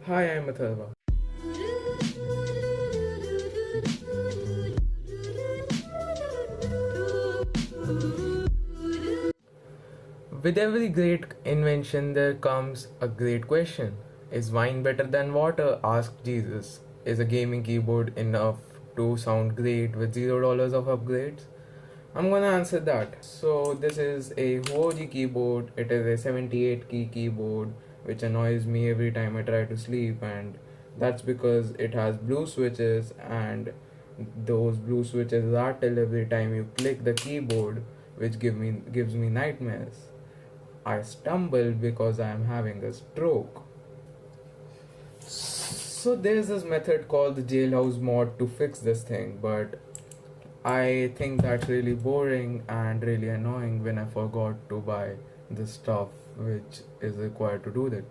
Hi, I'm Atharva. With every great invention, there comes a great question. Is wine better than water? Asked Jesus. Is a gaming keyboard enough to sound great with $0 of upgrades? I'm gonna answer that. So, this is a Huoji keyboard. It is a 78 key keyboard which annoys me every time I try to sleep, and that's because it has blue switches, and those blue switches rattle every time you click the keyboard, which gives me nightmares. I stumble because I am having a stroke. So there's this method called the jailhouse mod to fix this thing, but I think that's really boring and really annoying when I forgot to buy the stuff which is required to do that.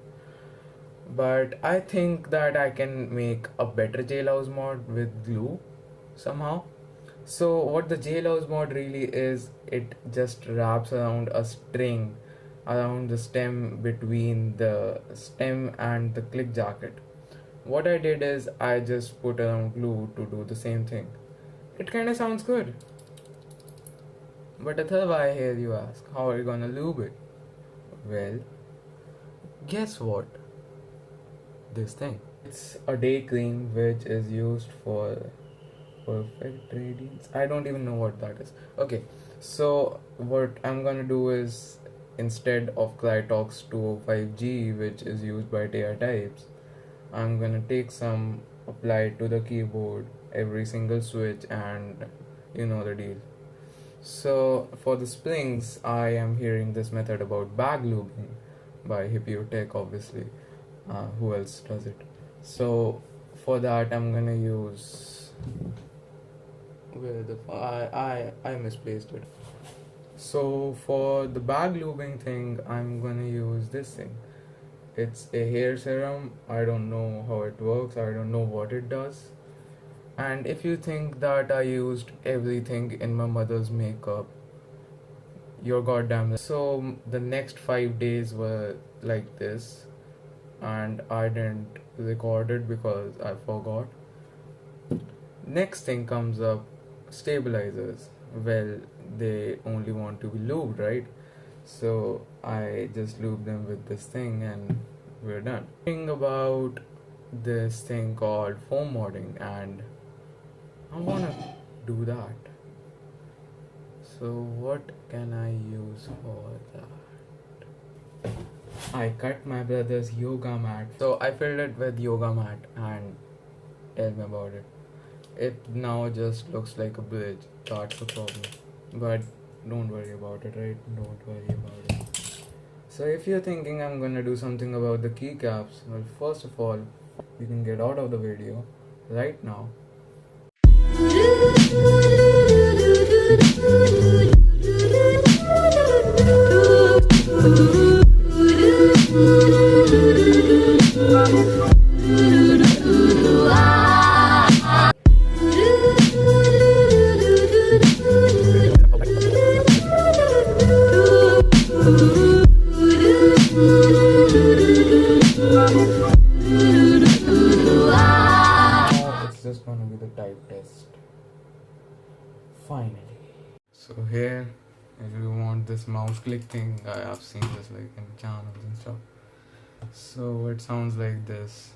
But I think that I can make a better jailhouse mod with glue somehow. So what the jailhouse mod really is, it just wraps around a string around the stem between the stem and the click jacket. What I did is I just put around glue to do the same thing. It kinda sounds good. But Atharva, I hear you ask, how are you gonna lube it? Well, guess what? This thing. It's a day cream which is used for perfect radiance. I don't even know what that is. Okay, so what I'm gonna do is, instead of Crytox 205G, which is used by TI types, I'm gonna take some, apply it to the keyboard, every single switch, and you know the deal. So for the springs, I am hearing this method about bag lubing by Hippotech, obviously. Who else does it? So for that, I'm gonna use, where the I misplaced it. So for the bag lubing thing, I'm gonna use this thing. It's a hair serum. I don't know how it works. I don't know what it does. And if you think that I used everything in my mother's makeup, you're goddamn right. So the next 5 days were like this, and I didn't record it because I forgot. Next thing comes up, stabilizers. Well, they only want to be lubed, right? So I just lube them with this thing and we're done. Think about this thing called foam modding, and I wanna do that. So what can I use for that? I cut my brother's yoga mat. So I filled it with yoga mat, and tell me about it. It now just looks like a bridge. That's the problem. But don't worry about it, right? Don't worry about it. So if you're thinking I'm gonna do something about the keycaps, well, first of all, you can get out of the video right now. It's just gonna be the type test. Finally. So here, if you want this mouse click thing, I have seen this like in channels and stuff. So it sounds like this.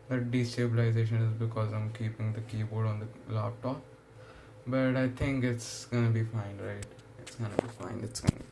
The destabilization is because I'm keeping the keyboard on the laptop, but I think it's gonna be fine, right? It's gonna be fine. It's gonna be